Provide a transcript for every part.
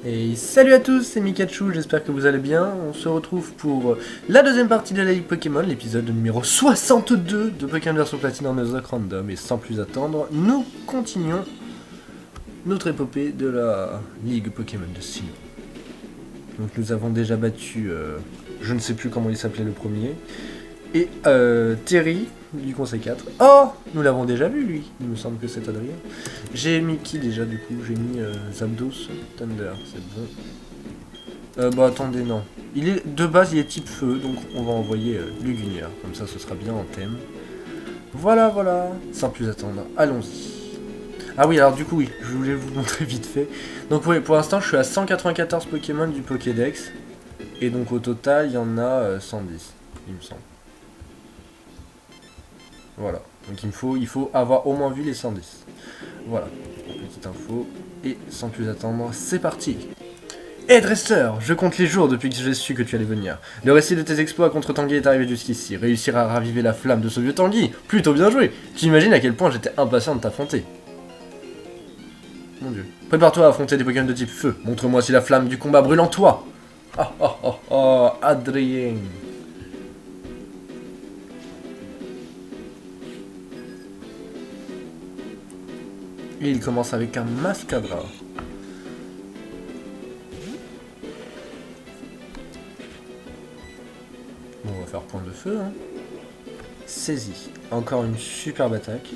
Et salut à tous, c'est Mikachu, j'espère que vous allez bien. On se retrouve pour la deuxième partie de la Ligue Pokémon, l'épisode numéro 62 de Pokémon version Platine en Nuzlocke Random. Et sans plus attendre, nous continuons notre épopée de la Ligue Pokémon de Sinnoh. Donc nous avons déjà battu, je ne sais plus comment il s'appelait le premier, et Terry du Conseil 4. Oh, nous l'avons déjà vu lui, il me semble que c'est Adrien. J'ai mis qui déjà du coup? J'ai mis Zapdos, Thunder, c'est bon. Bah attendez, non. Il est, de base il est type feu, donc on va envoyer Luguinière, comme ça ce sera bien en thème. Voilà, voilà, sans plus attendre, allons-y. Ah oui, alors du coup oui, je voulais vous montrer vite fait. Donc oui, pour l'instant je suis à 194 Pokémon du Pokédex. Et donc au total il y en a 110, il me semble. Voilà, donc il faut avoir au moins vu les 110. Voilà, petite info. Et sans plus attendre, c'est parti. Hey Dresser, je compte les jours depuis que j'ai su que tu allais venir. Le récit de tes exploits contre Tanguy est arrivé jusqu'ici. Réussir à raviver la flamme de ce vieux Tanguy, plutôt bien joué. Tu imagines à quel point j'étais impatient de t'affronter. Mon dieu. Prépare-toi à affronter des Pokémon de type feu. Montre-moi si la flamme du combat brûle en toi. Oh oh oh oh, Adrien. Et il commence avec un Mascadra. Bon, on va faire point de feu, hein. Saisi. Encore une superbe attaque.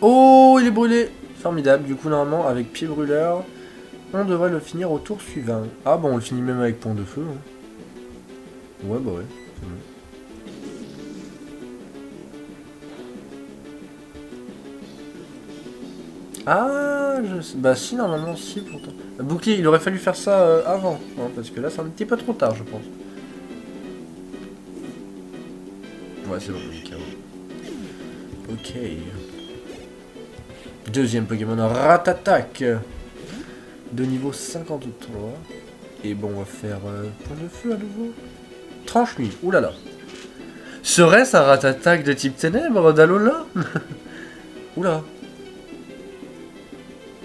Oh, il est brûlé. Formidable. Du coup, normalement, avec pied brûleur, on devrait le finir au tour suivant. Ah bon, on le finit même avec point de feu. Hein. Ouais, bah ouais. C'est bon. Ah, bah si, normalement, si, pourtant. Bouclier, il aurait fallu faire ça avant, hein, parce que là, c'est un petit peu trop tard, je pense. Ouais, c'est bon, KO. Ok. Deuxième Pokémon, Ratatak. De niveau 53. Et bon, on va faire point de feu à nouveau. Tranche-lui, oulala. Serait-ce un Ratatak de type ténèbres d'Alola? Oula.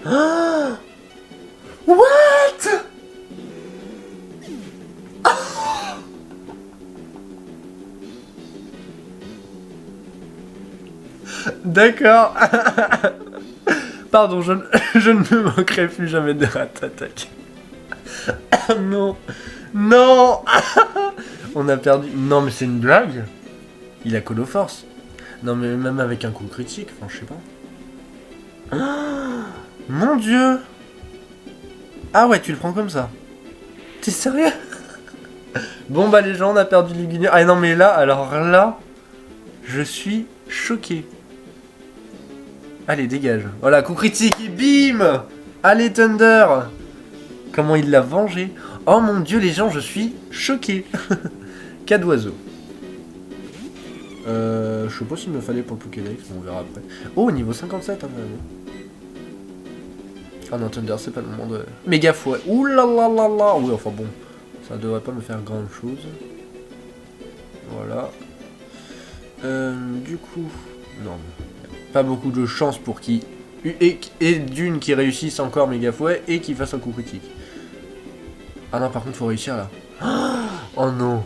Ah, what? D'accord. Pardon, je ne me moquerai plus jamais de Ratatak. Non. Non. On a perdu. Non, mais c'est une blague. Il a Colo Force. Non, mais même avec un coup critique, enfin, je sais pas. Ah, mon dieu. Ah ouais, tu le prends comme ça. T'es sérieux? Bon, bah, les gens, on a perdu Luguinière. Ah non, mais là, alors là, je suis choqué. Allez, dégage. Voilà, coup critique et bim. Allez, Thunder. Comment il l'a vengé. Oh mon dieu, les gens, je suis choqué. Cas d'oiseau. Je sais pas s'il me fallait pour le Pokédex, mais on verra après. Oh, niveau 57, hein, vraiment. Ah non, Thunder, c'est pas le moment de... Méga fouet. Ouh là là là là. Oui, enfin bon, ça devrait pas me faire grand chose. Voilà. Du coup... Non, pas beaucoup de chance pour qu'il... Et d'une qui réussisse encore méga fouet et qui fasse un coup critique. Ah non, par contre, faut réussir là. Oh non.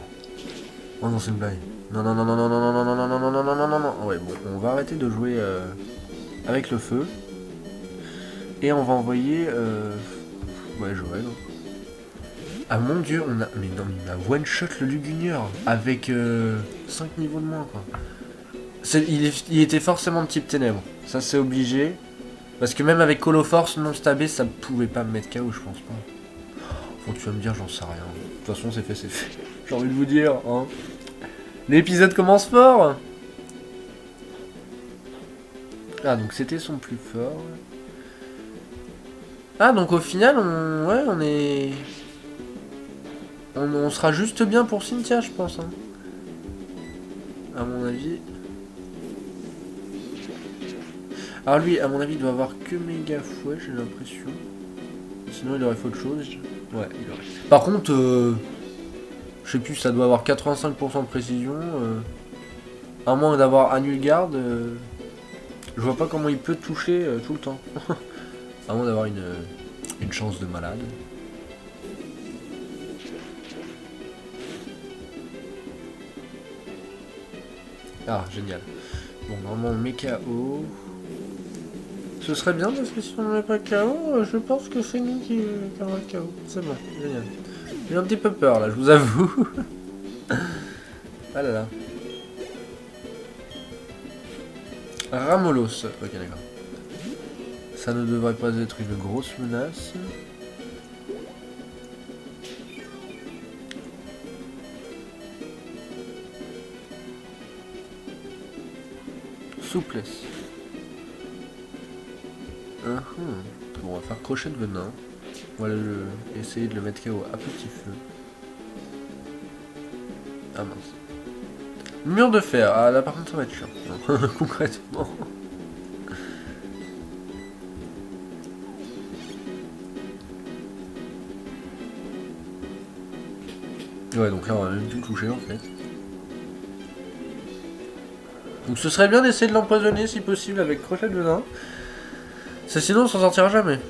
Oh non, c'est une blague. Non, non, non, non, non, non, non, non, non, non, non, non, non, non, non, non. Ouais, bon, on va arrêter de jouer avec le feu. Et on va envoyer... Ouais, Joël. Ah mon dieu, on a... Mais non, mais on a one-shot le Luguinieur avec 5 niveaux de moins, quoi. Il était forcément de type ténèbres. Ça, c'est obligé. Parce que même avec Colo Force non stabé, ça pouvait pas me mettre KO, je pense pas. Faut que tu vas me dire, j'en sais rien. De toute façon, c'est fait, c'est fait. J'ai envie de vous dire, hein. L'épisode commence fort. Ah, donc c'était son plus fort. Ah, donc au final, ouais, on est... On sera juste bien pour Cynthia, je pense. Hein. À mon avis. Alors lui, à mon avis, il doit avoir que méga fouet, j'ai l'impression. Sinon, il aurait fait autre chose. Ouais, il aurait. Par contre, je sais plus, ça doit avoir 85% de précision. À moins d'avoir Annule Garde. Je vois pas comment il peut toucher tout le temps. À moins d'avoir une chance de malade. Ah, génial. Bon, normalement, on met KO. Ce serait bien parce que si on ne met pas KO, je pense que c'est nous qui aura KO. C'est bon, génial. J'ai un petit peu peur là, je vous avoue. Ah là là. Ramolos. Ok, d'accord. Ça ne devrait pas être une grosse menace. Souplesse. Bon, on va faire crochet de venin. Voilà, essayer de le mettre KO à petit feu. Ah mince. Mur de fer. Ah là par contre ça va être chiant. Concrètement. Ouais, donc là on va même tout toucher en fait. Donc ce serait bien d'essayer de l'empoisonner si possible avec crochet de venin. Ça, sinon on s'en sortira jamais.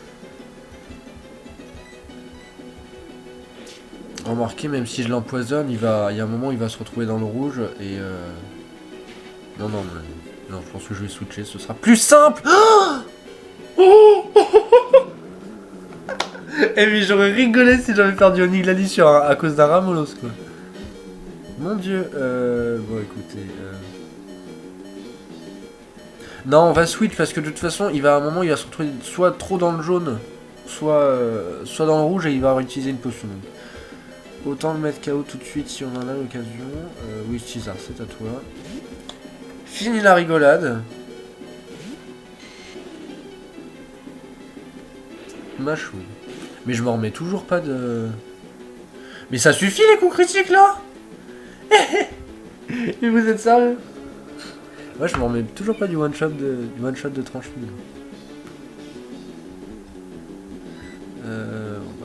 Remarquez, même si je l'empoisonne, il y a un moment il va se retrouver dans le rouge et non, non, je pense que je vais switcher, ce sera plus simple. Eh mais j'aurais rigolé si j'avais perdu Oniglali à cause d'un Ramolos quoi. Mon dieu, bon écoutez... Non, on va switch parce que de toute façon, il va à un moment, il va se retrouver soit trop dans le jaune, soit dans le rouge et il va réutiliser une potion. Donc, autant le mettre KO tout de suite si on en a l'occasion. Oui, César, c'est à toi. Fini la rigolade. Machou. Mais je m'en remets toujours pas de... Mais ça suffit les coups critiques là. Mais vous êtes sérieux? Moi je m'en remets toujours pas du one shot de tranche mine.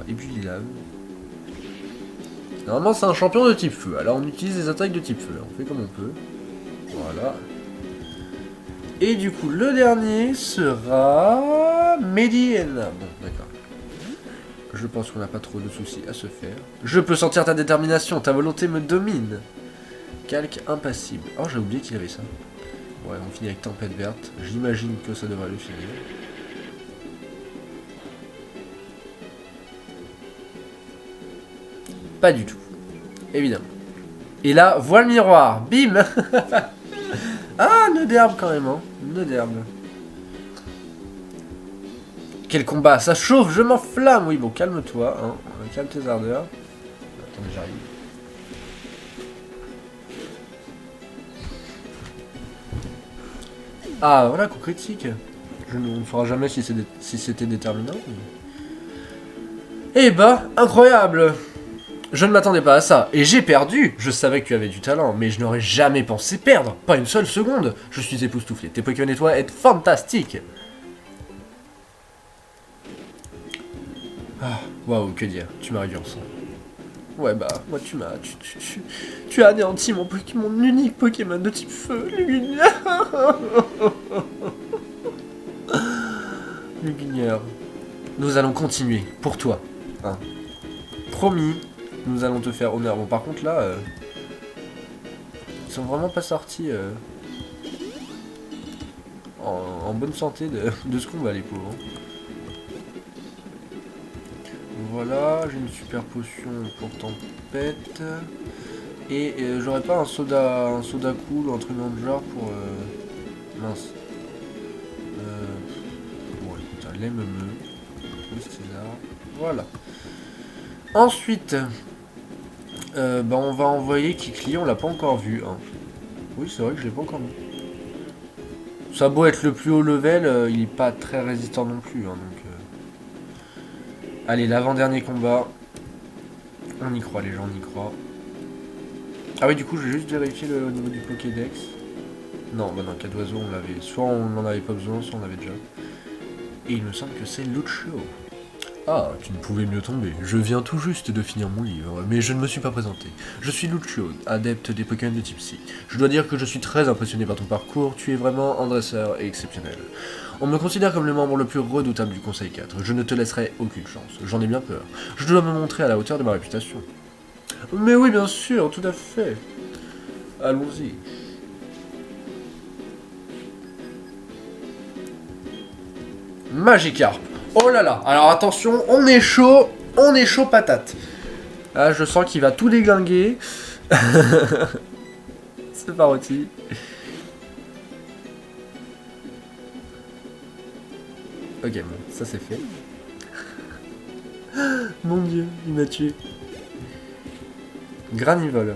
Et puis il lave. Normalement c'est un champion de type feu. Alors on utilise les attaques de type feu. On fait comme on peut. Voilà. Et du coup le dernier sera Mediana. Bon d'accord. Je pense qu'on n'a pas trop de soucis à se faire. Je peux sentir ta détermination, ta volonté me domine. Calque impassible. Oh, j'ai oublié qu'il y avait ça. Ouais, on finit avec tempête verte. J'imagine que ça devrait le finir. Pas du tout. Évidemment. Et là, voile miroir. Bim. Ah, nœud d'herbe quand même, hein. Nœud d'herbe. Quel combat, ça chauffe, je m'enflamme. Oui, bon, calme-toi, hein. Calme tes ardeurs. Attends, j'arrive. Ah, voilà, coup critique. On ne saura jamais si c'était déterminant. Mais... Eh bah, incroyable. Je ne m'attendais pas à ça. Et j'ai perdu. Je savais que tu avais du talent, mais je n'aurais jamais pensé perdre. Pas une seule seconde. Je suis époustouflé. Tes Pokémon et toi êtes fantastiques. Ah, waouh, que dire. Tu m'as réduit en sang. Ouais, bah, moi tu as anéanti mon unique Pokémon de type feu, Luguinière. Luguinière. Nous allons continuer, pour toi. Hein. Promis, nous allons te faire honneur. Bon, par contre, là, ils sont vraiment pas sortis en bonne santé de ce combat, les pauvres. Voilà, j'ai une super potion pour tempête. Et j'aurais pas un soda cool ou un truc dans le genre pour... mince. Bon écoute, un l'aime-me. Oui, César. Voilà. Ensuite, bah on va envoyer Kikli, on l'a pas encore vu. Hein. Oui, c'est vrai que je l'ai pas encore vu. Ça a beau être le plus haut level, il est pas très résistant non plus. Hein, donc, allez, l'avant-dernier combat. On y croit, les gens, on y croit. Ah oui, du coup, je vais juste vérifier au niveau du Pokédex. Non, bah non, 4 oiseaux, on l'avait. Soit on n'en avait pas besoin, soit on l'avait déjà. Et il me semble que c'est Lucio. Ah, tu ne pouvais mieux tomber. Je viens tout juste de finir mon livre, mais je ne me suis pas présenté. Je suis Lucio, adepte des Pokémon de type Psy. Je dois dire que je suis très impressionné par ton parcours, tu es vraiment un dresseur exceptionnel. On me considère comme le membre le plus redoutable du Conseil 4. Je ne te laisserai aucune chance, j'en ai bien peur. Je dois me montrer à la hauteur de ma réputation. Mais oui, bien sûr, tout à fait. Allons-y. Magikarp. Oh là là, alors attention, on est chaud patate. Ah, je sens qu'il va tout déglinguer. C'est parti. Ok, bon, ça c'est fait. Mon dieu, il m'a tué. Granivol.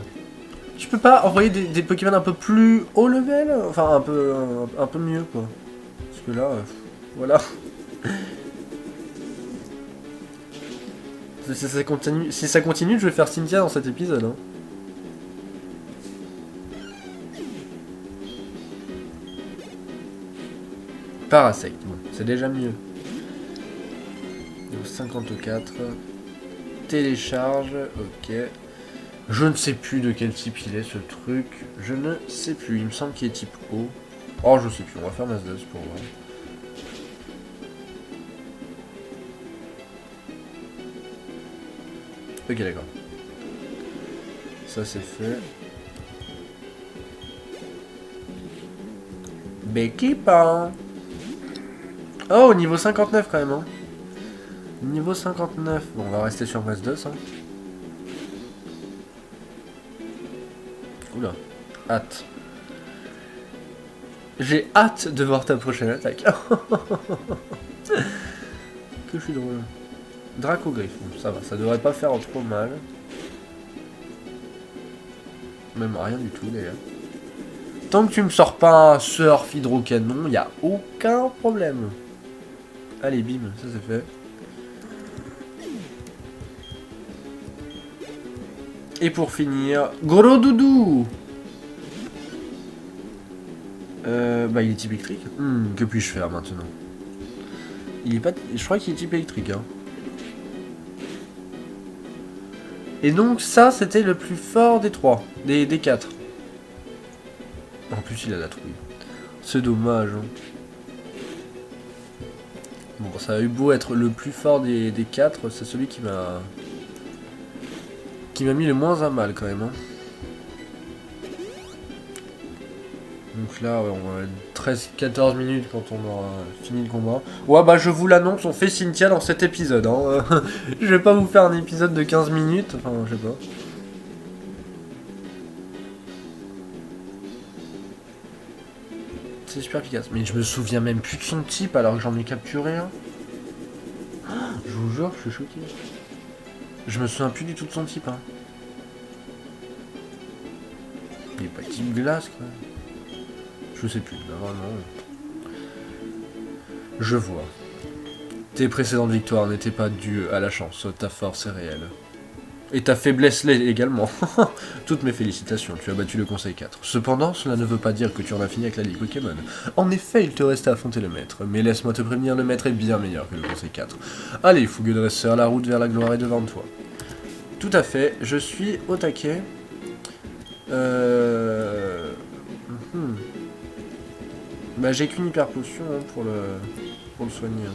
Tu peux pas envoyer des Pokémon un peu plus haut level? Enfin, un peu mieux, quoi. Parce que là, voilà. Si ça continue, je vais faire Cynthia dans cet épisode. Hein. Parasect, bon, c'est déjà mieux. 54. Télécharge, ok. Je ne sais plus de quel type il est ce truc. Je ne sais plus. Il me semble qu'il est type O. Oh, je sais plus. On va faire Mazdos pour voir. Ok, d'accord. Ça, c'est fait. Becky Pan. Oh, niveau 59 quand même. Hein. Niveau 59. Bon, on va rester sur Mazdos. Hein. Oula. Hâte. J'ai hâte de voir ta prochaine attaque. Que je suis drôle. Dracogriffe, bon, ça va, ça devrait pas faire trop mal. Même rien du tout d'ailleurs. Tant que tu me sors pas un surf hydrocanon, y a aucun problème. Allez, bim, ça c'est fait. Et pour finir, gros doudou. Bah il est type électrique. Que puis-je faire maintenant? Il est pas... Je crois qu'il est type électrique, hein. Et donc ça, c'était le plus fort des trois, des quatre. En plus, il a la trouille. C'est dommage. Hein. Bon, ça a eu beau être le plus fort des quatre, c'est celui qui m'a mis le moins à mal quand même. Hein. Donc là, ouais, on va 13-14 minutes quand on aura fini le combat. Ouais, bah je vous l'annonce, on fait Cynthia dans cet épisode. Hein. Je vais pas vous faire un épisode de 15 minutes, enfin, je sais pas. C'est super efficace. Mais je me souviens même plus de son type alors que j'en ai capturé un. Je vous jure, je suis choqué. Je me souviens plus du tout de son type. Hein. Il est pas type glace, quoi. Je sais plus, là, vraiment. Je vois. Tes précédentes victoires n'étaient pas dues à la chance, ta force est réelle. Et ta faiblesse l'est également. Toutes mes félicitations, tu as battu le Conseil 4. Cependant, cela ne veut pas dire que tu en as fini avec la Ligue Pokémon. En effet, il te reste à affronter le maître, mais laisse-moi te prévenir, le maître est bien meilleur que le Conseil 4. Allez, fougueux dresseur, la route vers la gloire est devant toi. Tout à fait, je suis au taquet. Bah j'ai qu'une hyper potion hein, pour le soigner. Hein.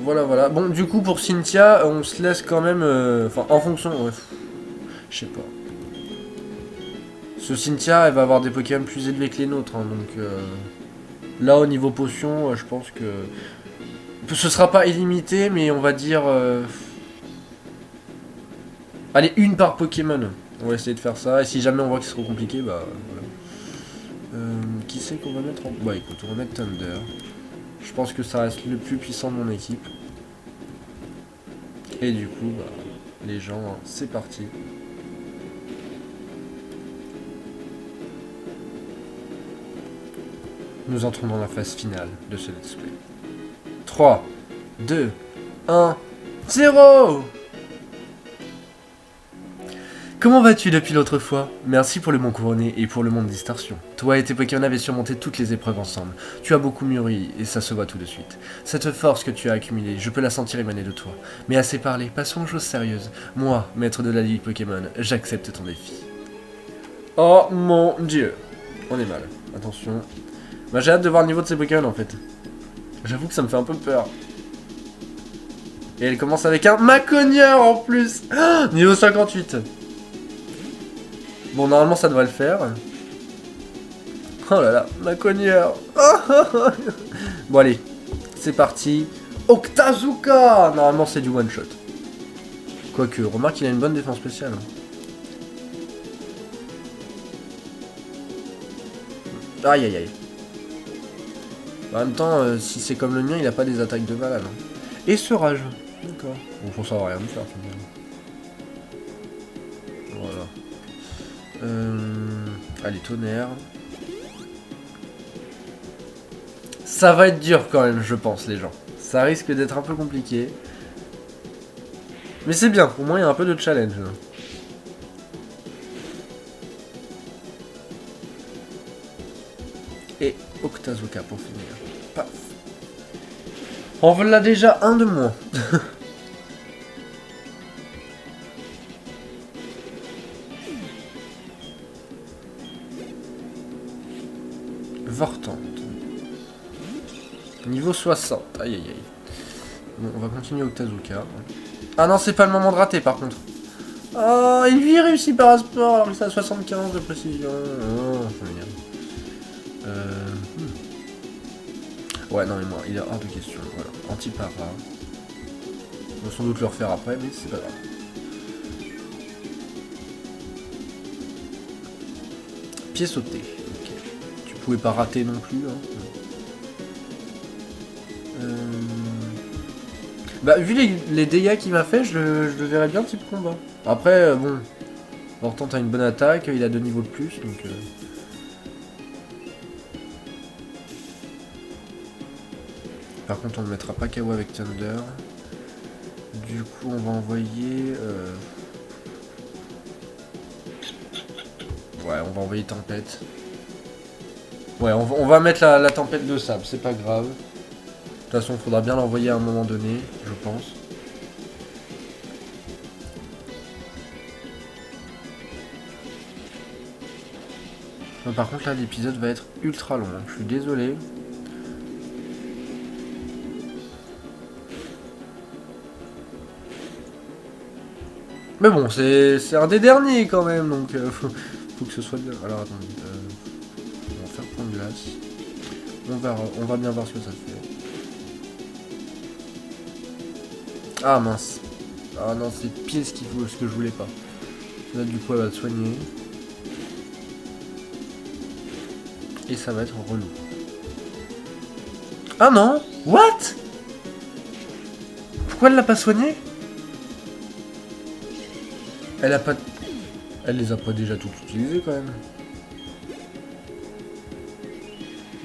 Voilà, voilà. Bon, du coup, pour Cynthia, on se laisse quand même... Enfin, en fonction... Ouais, je sais pas. Ce Cynthia, elle va avoir des Pokémon plus élevés que les nôtres. Hein, donc, là, au niveau potion, je pense que... Ce sera pas illimité, mais on va dire... Allez, une par Pokémon. On va essayer de faire ça. Et si jamais on voit que c'est trop compliqué, bah... Voilà. Qui c'est qu'on va mettre en... Bah écoute, on va mettre Thunder. Je pense que ça reste le plus puissant de mon équipe. Et du coup, bah, les gens, hein, c'est parti. Nous entrons dans la phase finale de ce let's play. 3, 2, 1, 0! Comment vas-tu depuis l'autre fois? Merci pour le monde couronné et pour le monde distorsion. Toi et tes Pokémon avaient surmonté toutes les épreuves ensemble. Tu as beaucoup mûri et ça se voit tout de suite. Cette force que tu as accumulée, je peux la sentir émaner de toi. Mais assez parlé, passons aux choses sérieuses. Moi, maître de la Ligue Pokémon, j'accepte ton défi. Oh mon dieu. On est mal. Attention. Bah, j'ai hâte de voir le niveau de ces Pokémon en fait. J'avoue que ça me fait un peu peur. Et elle commence avec un Macogneur en plus. Oh, niveau 58. Bon, normalement, ça devrait le faire. Oh là là, Macogneur. Bon, allez, c'est parti. Octazooka. Normalement, c'est du one-shot. Quoique, remarque qu'il a une bonne défense spéciale. Aïe, aïe, aïe. En même temps, si c'est comme le mien, il a pas des attaques de malade. Hein. Et ce rage. D'accord. Bon, faut savoir rien me faire. Voilà. Allez, tonnerre. Ça va être dur quand même, je pense, les gens. Ça risque d'être un peu compliqué. Mais c'est bien, au moins il y a un peu de challenge. Et Octazooka pour finir. Paf. On voilà déjà un de moins. Vortante. Niveau 60. Aïe aïe aïe. Bon, on va continuer Octazooka. Ah non, c'est pas le moment de rater par contre. Oh, il lui réussit par Asport alors que c'est à 75 de précision. Oh, c'est bien. Ouais, non, mais moi, il est hors de question. Voilà, anti-para. On va sans doute le refaire après, mais c'est pas grave. Pied sauté. Ok. Tu pouvais pas rater non plus. Hein. Bah, vu les dégâts qu'il m'a fait, je le verrais bien type combat. Après, bon. Vortante a une bonne attaque, il a 2 niveaux de plus, donc... Par contre, on ne mettra pas KO avec Thunder. Du coup, on va envoyer... Ouais, on va envoyer Tempête. Ouais, on va mettre la Tempête de sable, c'est pas grave. De toute façon, il faudra bien l'envoyer à un moment donné, je pense. Par contre, là, l'épisode va être ultra long. Hein. Je suis désolé. Mais bon, c'est un des derniers quand même, donc faut que ce soit bien. Alors attendez, on va faire point de glace. On va bien voir ce que ça fait. Ah mince. Ah non, c'est pile ce que je voulais pas. Là du coup elle va le soigner. Et ça va être relou. Ah non. What? Pourquoi elle l'a pas soigné? Elle a pas... Elle les a pas déjà toutes utilisées quand même.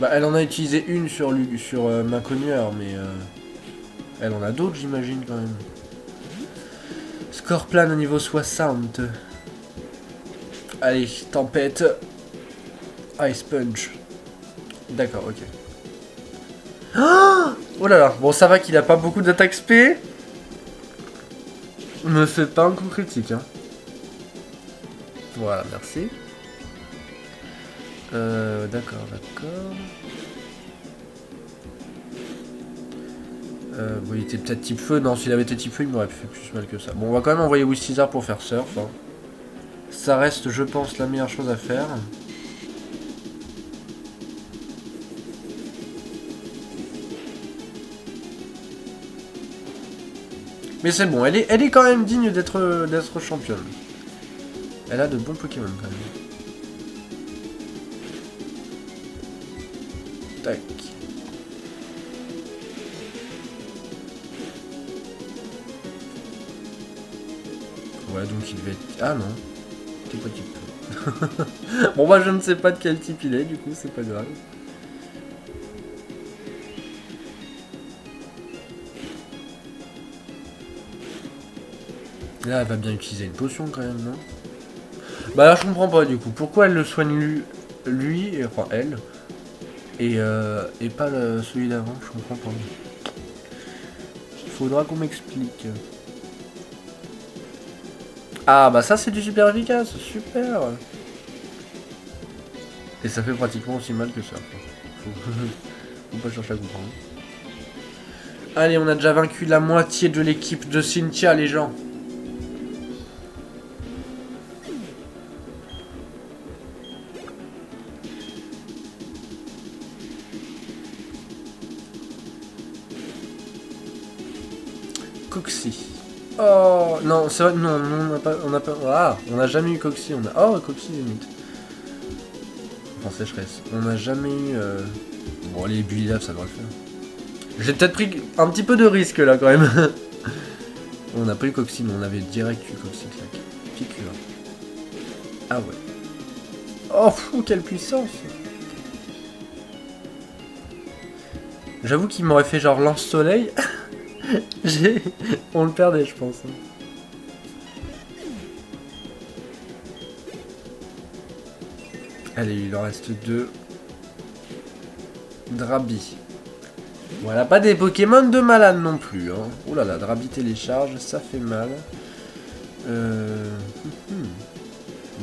Bah elle en a utilisé une sur Macogneur, mais elle en a d'autres j'imagine quand même. Score plane au niveau 60. Allez, tempête. Ice Punch. D'accord, ok. Oh là là, bon ça va qu'il a pas beaucoup d'attaque spé. Me fait pas un coup critique hein. Voilà, merci. D'accord. Bon, il était peut-être type feu. Non, s'il avait été type feu, il m'aurait fait plus mal que ça. Bon, on va quand même envoyer Wisthizar pour faire surf. Hein. Ça reste, je pense, la meilleure chose à faire. Mais c'est bon, elle est quand même digne d'être championne. Elle a de bons Pokémon quand même. Tac. Ouais, donc il devait être... Ah non. T'es pas type. Bon bah je ne sais pas de quel type il est, du coup c'est pas grave. Là elle va bien utiliser une potion quand même, non? Bah alors je comprends pas du coup. Pourquoi elle le soigne lui enfin elle, et pas celui d'avant, je comprends pas. Faudra qu'on m'explique. Ah bah ça c'est du super efficace, super. Et ça fait pratiquement aussi mal que ça. Faut pas chercher à comprendre. Allez, on a déjà vaincu la moitié de l'équipe de Cynthia, les gens. Coxy. Oh non, c'est vrai, non, on n'a pas, ah, on n'a jamais eu Coxy, on a, oh Coxy limite. Enfin sécheresse, on n'a jamais eu, bon les bully lave ça devrait le faire. J'ai peut-être pris un petit peu de risque là quand même. On n'a pas eu Coxy, mais on avait direct eu Coxy, clac. Piqûre. Ah ouais. Oh fou, quelle puissance. J'avoue qu'il m'aurait fait genre lance-soleil. On le perdait, je pense. Allez, il en reste 2. Drabi. Voilà, pas des Pokémon de malade non plus. Hein. Ouh là là, Drabi télécharge, ça fait mal. Bon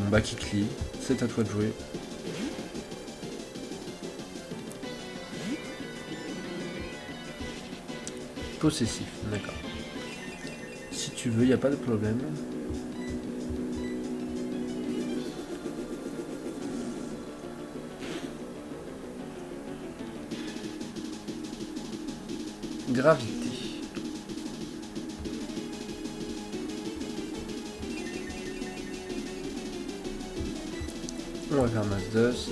bah Kikli, c'est à toi de jouer. Possessif, d'accord. Si tu veux, y a pas de problème. Gravité. On va faire masse d'os.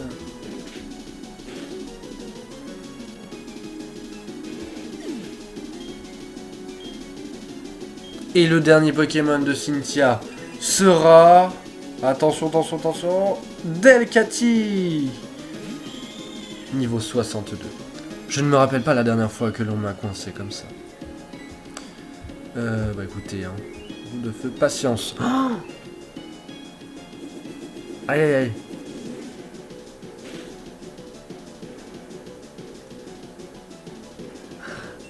Et le dernier Pokémon de Cynthia sera... Attention, attention, attention... Delcatty. Niveau 62. Je ne me rappelle pas la dernière fois que l'on m'a coincé comme ça. Bah écoutez, hein. Boule de feu, patience. Oh, aïe aïe aïe.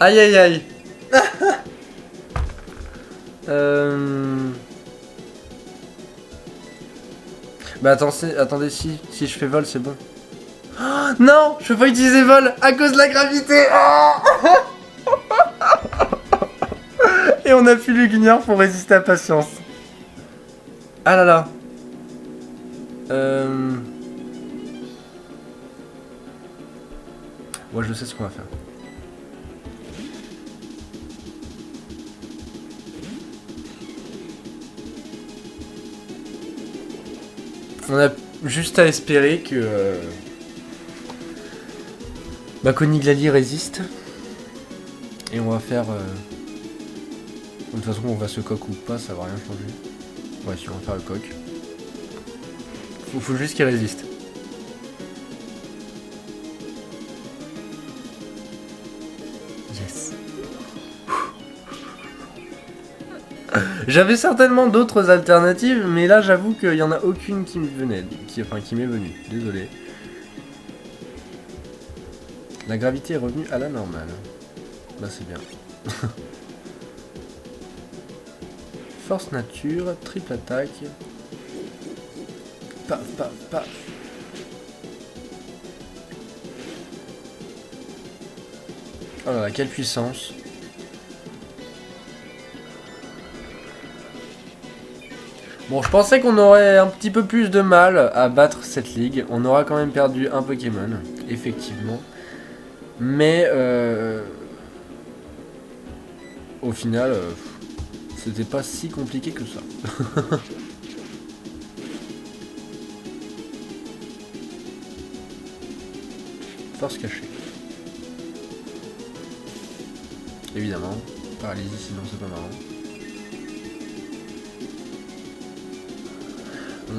Aïe aïe aïe. Bah attendez, si je fais vol, c'est bon. Oh, non, je peux pas utiliser vol à cause de la gravité. Oh. Et on a plus Luguignard pour résister à patience. Ah là là. Ouais, je sais ce qu'on va faire. On a juste à espérer que... Bah, Coniglali résiste. Et on va faire... De toute façon, on va se coq ou pas, ça va rien changer. Ouais, si on va faire le coq. Faut juste qu'il résiste. Yes. J'avais certainement d'autres alternatives, mais là j'avoue qu'il n'y en a aucune qui me venait, qui m'est venue. Désolé. La gravité est revenue à la normale. Bah c'est bien. Force nature, triple attaque. Paf, paf, paf. Oh là là, quelle puissance. Bon, je pensais qu'on aurait un petit peu plus de mal à battre cette ligue. On aura quand même perdu un Pokémon, effectivement. Mais au final, c'était pas si compliqué que ça. Force cachée. Évidemment, paralysie sinon c'est pas marrant.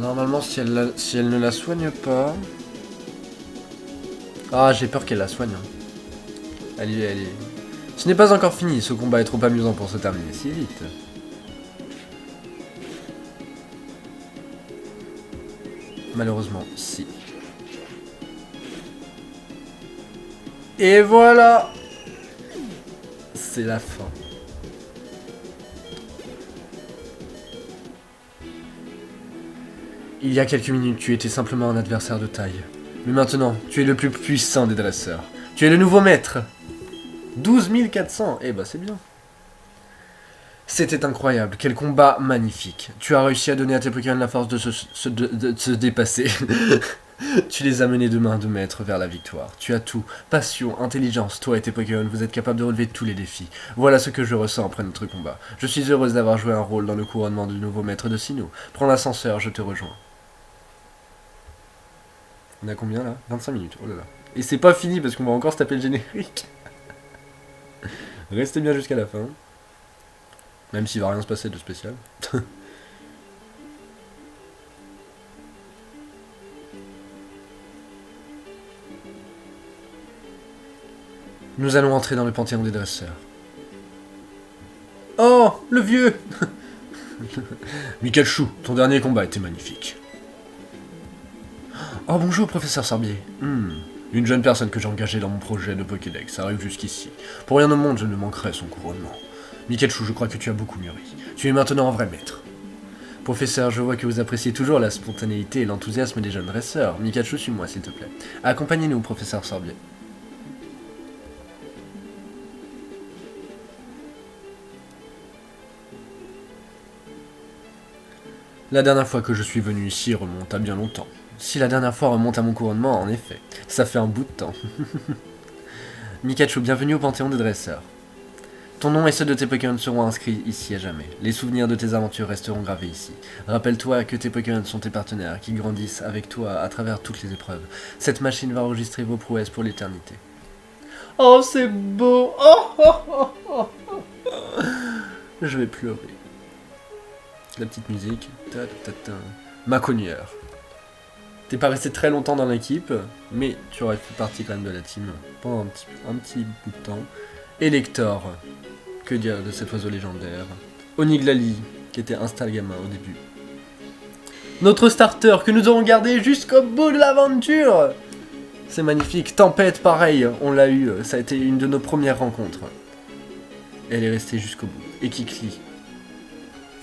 Normalement, si elle ne la soigne pas... Ah, j'ai peur qu'elle la soigne. Elle est... Ce n'est pas encore fini, ce combat est trop amusant pour se terminer si vite. Malheureusement, si. Et voilà. C'est la fin. Il y a quelques minutes, tu étais simplement un adversaire de taille. Mais maintenant, tu es le plus puissant des dresseurs. Tu es le nouveau maître. 12 400. Eh ben, c'est bien. C'était incroyable. Quel combat magnifique. Tu as réussi à donner à tes Pokémon la force de se dépasser. Tu les as menés de main de maître vers la victoire. Tu as tout. Passion, intelligence. Toi et tes Pokémon, vous êtes capables de relever tous les défis. Voilà ce que je ressens après notre combat. Je suis heureuse d'avoir joué un rôle dans le couronnement du nouveau maître de Sinnoh. Prends l'ascenseur, je te rejoins. On a combien là? 25 minutes, oh là là. Et c'est pas fini parce qu'on va encore se taper le générique. Restez bien jusqu'à la fin. Même s'il va rien se passer de spécial. Nous allons entrer dans le panthéon des dresseurs. Oh, le vieux. Mikachu, ton dernier combat était magnifique. Oh bonjour professeur Sorbier. Une jeune personne que j'ai engagée dans mon projet de Pokédex arrive jusqu'ici. Pour rien au monde, je ne manquerai son couronnement. Mikachu, je crois que tu as beaucoup mûri. Tu es maintenant un vrai maître. Professeur, je vois que vous appréciez toujours la spontanéité et l'enthousiasme des jeunes dresseurs. Mikachu, suis-moi s'il te plaît. Accompagnez-nous, professeur Sorbier. La dernière fois que je suis venu ici remonte à bien longtemps. Si la dernière fois remonte à mon couronnement, en effet, ça fait un bout de temps. Mikachu, bienvenue au Panthéon des dresseurs. Ton nom et ceux de tes Pokémon seront inscrits ici à jamais. Les souvenirs de tes aventures resteront gravés ici. Rappelle-toi que tes Pokémon sont tes partenaires, qui grandissent avec toi à travers toutes les épreuves. Cette machine va enregistrer vos prouesses pour l'éternité. Oh, c'est beau. Je vais pleurer. La petite musique. Ma cogneur. T'es pas resté très longtemps dans l'équipe, mais tu aurais fait partie quand même de la team pendant un petit bout de temps. Elector, que dire de cet oiseau légendaire. Oniglali, qui était un Stalgama au début. Notre starter que nous aurons gardé jusqu'au bout de l'aventure. C'est magnifique. Tempête, pareil, on l'a eu, ça a été une de nos premières rencontres. Elle est restée jusqu'au bout. Et Kikli.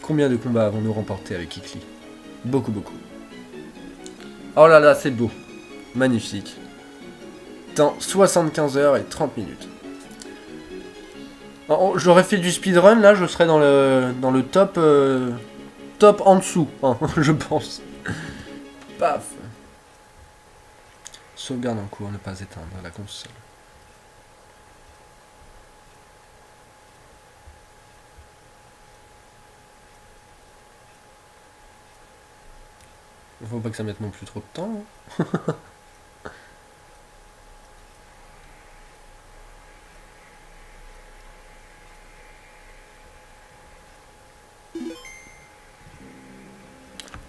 Combien de combats avons-nous remporté avec Kikli? Beaucoup, beaucoup. Oh là là, c'est beau. Magnifique. Dans 75 heures et 30 minutes. J'aurais fait du speedrun, là, je serais dans le top... top en dessous, hein, je pense. Paf. Sauvegarde en cours, ne pas éteindre la console. Faut pas que ça mette non plus trop de temps. Hein.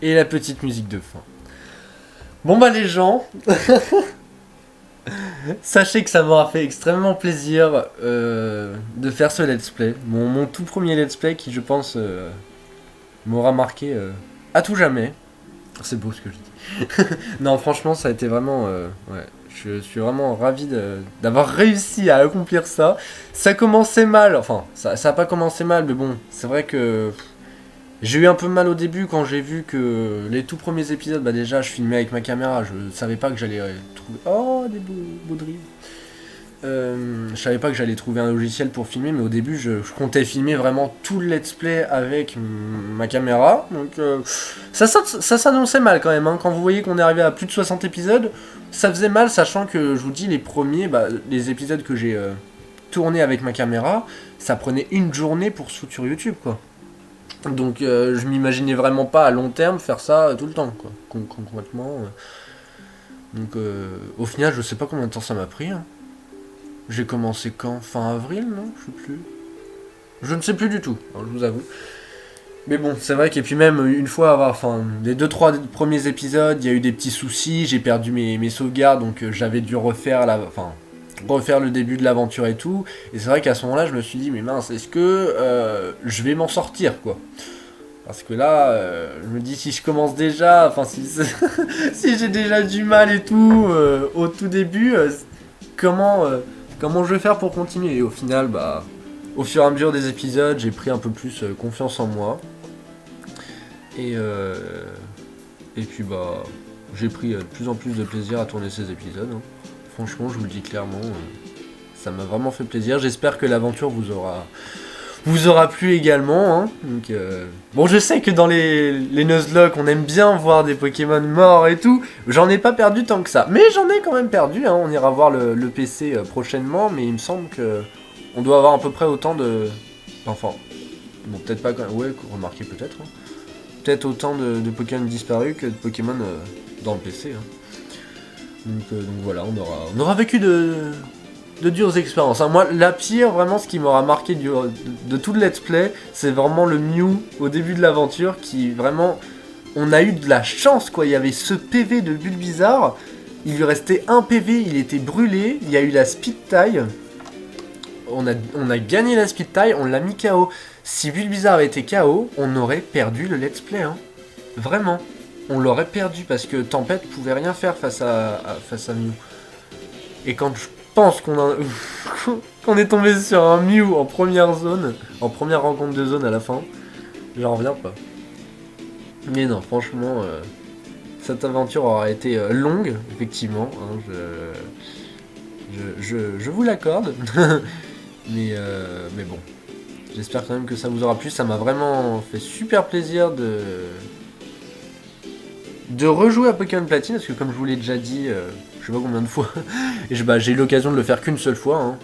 Et la petite musique de fin. Bon bah les gens, sachez que ça m'aura fait extrêmement plaisir de faire ce let's play. Mon tout premier let's play qui je pense m'aura marqué à tout jamais. C'est beau ce que je dis. Non franchement ça a été vraiment... ouais, je suis vraiment ravi d'avoir réussi à accomplir ça. Ça commençait mal, enfin ça a pas commencé mal mais bon, c'est vrai que... J'ai eu un peu mal au début quand j'ai vu que les tout premiers épisodes, bah déjà je filmais avec ma caméra, je savais pas que j'allais trouver... Oh, des beaux drives. Je savais pas que j'allais trouver un logiciel pour filmer, mais au début je comptais filmer vraiment tout le let's play avec ma caméra. Donc ça s'annonçait mal quand même, hein. Quand vous voyez qu'on est arrivé à plus de 60 épisodes, ça faisait mal, sachant que je vous dis les premiers, bah, les épisodes que j'ai tournés avec ma caméra, ça prenait une journée pour se foutre sur YouTube quoi. Donc je m'imaginais vraiment pas à long terme faire ça tout le temps quoi. Concrètement. Donc au final je sais pas combien de temps ça m'a pris. Hein. J'ai commencé quand? Fin avril, non? Je sais plus. Je ne sais plus du tout, alors, je vous avoue. Mais bon, c'est vrai qu'et puis même une fois, enfin, les 2-3 premiers épisodes, il y a eu des petits soucis, j'ai perdu mes sauvegardes, donc j'avais dû refaire le début de l'aventure et tout. Et c'est vrai qu'à ce moment-là, je me suis dit, mais mince, est-ce que je vais m'en sortir, quoi? Parce que là, je me dis si je commence déjà, enfin si, si j'ai déjà du mal et tout au tout début, comment, comment je vais faire pour continuer? Et au final, bah, au fur et à mesure des épisodes, j'ai pris un peu plus confiance en moi. Et puis bah, j'ai pris de plus en plus de plaisir à tourner ces épisodes. Hein. Franchement, je vous le dis clairement, ça m'a vraiment fait plaisir. J'espère que l'aventure vous aura plu également. Hein. Donc, bon, je sais que dans les Nuzlocke, on aime bien voir des Pokémon morts et tout. J'en ai pas perdu tant que ça. Mais j'en ai quand même perdu. Hein. On ira voir le PC prochainement. Mais il me semble que on doit avoir à peu près autant de... Enfin, bon, peut-être pas quand même. Ouais, remarquez peut-être. Hein. Peut-être autant de Pokémon disparus que de Pokémon dans le PC. Hein. Donc voilà, on aura vécu de dures expériences. Hein. Moi, la pire, vraiment, ce qui m'aura marqué de tout le let's play, c'est vraiment le Mew au début de l'aventure qui, vraiment, on a eu de la chance, quoi. Il y avait ce PV de Bulbizarre, il lui restait un PV, il était brûlé, il y a eu la speed taille, on a gagné la speed taille, on l'a mis KO. Si Bulbizarre avait été KO, on aurait perdu le let's play, hein. Vraiment. On l'aurait perdu parce que Tempête pouvait rien faire face à Mew. Et quand je pense qu'on est tombé sur un Mew en première zone, en première rencontre de zone à la fin, j'en reviens pas. Mais non, franchement, cette aventure aura été longue, effectivement. Hein, je vous l'accorde. mais bon, j'espère quand même que ça vous aura plu. Ça m'a vraiment fait super plaisir de rejouer à Pokémon Platine, parce que comme je vous l'ai déjà dit, je sais pas combien de fois, et j'ai eu l'occasion de le faire qu'une seule fois, hein,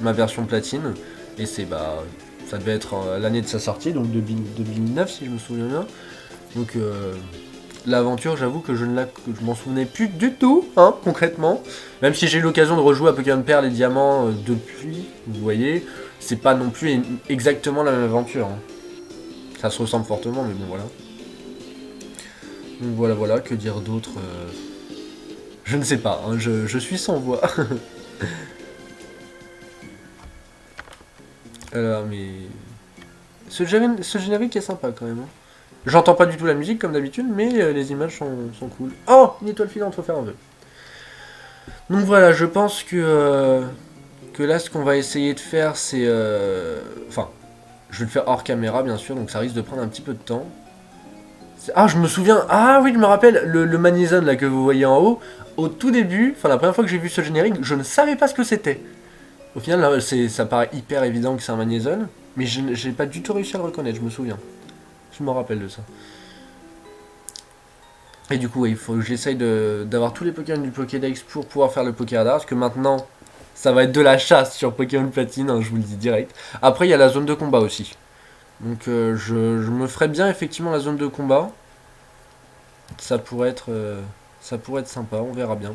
ma version Platine, et c'est ça devait être l'année de sa sortie, donc 2009 si je me souviens bien. Donc l'aventure, j'avoue que je m'en souvenais plus du tout, hein, concrètement, même si j'ai eu l'occasion de rejouer à Pokémon Perle et Diamant depuis, vous voyez, c'est pas non plus exactement la même aventure. Hein. Ça se ressemble fortement, mais bon voilà. Donc voilà, que dire d'autre je ne sais pas, hein, je suis sans voix. Alors, mais... Ce générique est sympa quand même. Hein. J'entends pas du tout la musique comme d'habitude, mais les images sont cool. Oh, une étoile filante, faut faire un vœu. Donc voilà, je pense que là, ce qu'on va essayer de faire, c'est... Enfin, je vais le faire hors caméra, bien sûr, donc ça risque de prendre un petit peu de temps. Ah, je me souviens. Ah oui, je me rappelle, le Manizone là que vous voyez en haut, au tout début, enfin la première fois que j'ai vu ce générique, je ne savais pas ce que c'était. Au final, là, ça paraît hyper évident que c'est un Manizone, mais j'ai pas du tout réussi à le reconnaître, je me souviens. Je me rappelle de ça. Et du coup, ouais, il faut que j'essaye d'avoir tous les Pokémon du Pokédex pour pouvoir faire le Pokéradar, parce que maintenant, ça va être de la chasse sur Pokémon Platine, hein, je vous le dis direct. Après, il y a la zone de combat aussi. Donc je me ferais bien effectivement la zone de combat. Ça pourrait être sympa, on verra bien.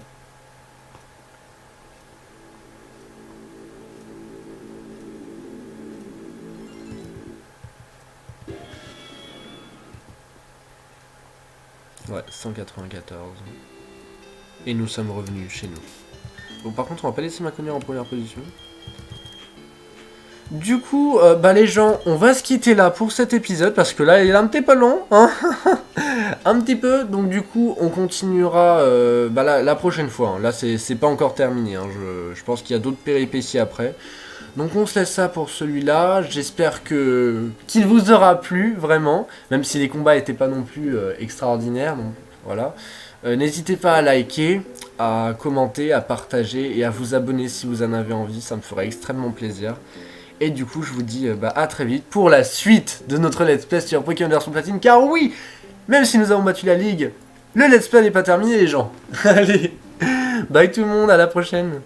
Ouais, 194. Et nous sommes revenus chez nous. Bon, par contre, on va pas laisser Maconier en première position. Du coup, les gens, on va se quitter là pour cet épisode, parce que là, il est un petit peu long, hein. Un petit peu, donc du coup, on continuera la prochaine fois. Hein. Là, c'est pas encore terminé, hein. Je pense qu'il y a d'autres péripéties après. Donc on se laisse ça pour celui-là, j'espère qu'il vous aura plu, vraiment, même si les combats n'étaient pas non plus extraordinaires, donc voilà. N'hésitez pas à liker, à commenter, à partager et à vous abonner si vous en avez envie, ça me ferait extrêmement plaisir. Et du coup, je vous dis à très vite pour la suite de notre Let's Play sur Pokémon version Platine, car oui, même si nous avons battu la ligue, le Let's Play n'est pas terminé les gens. Allez, bye tout le monde, à la prochaine.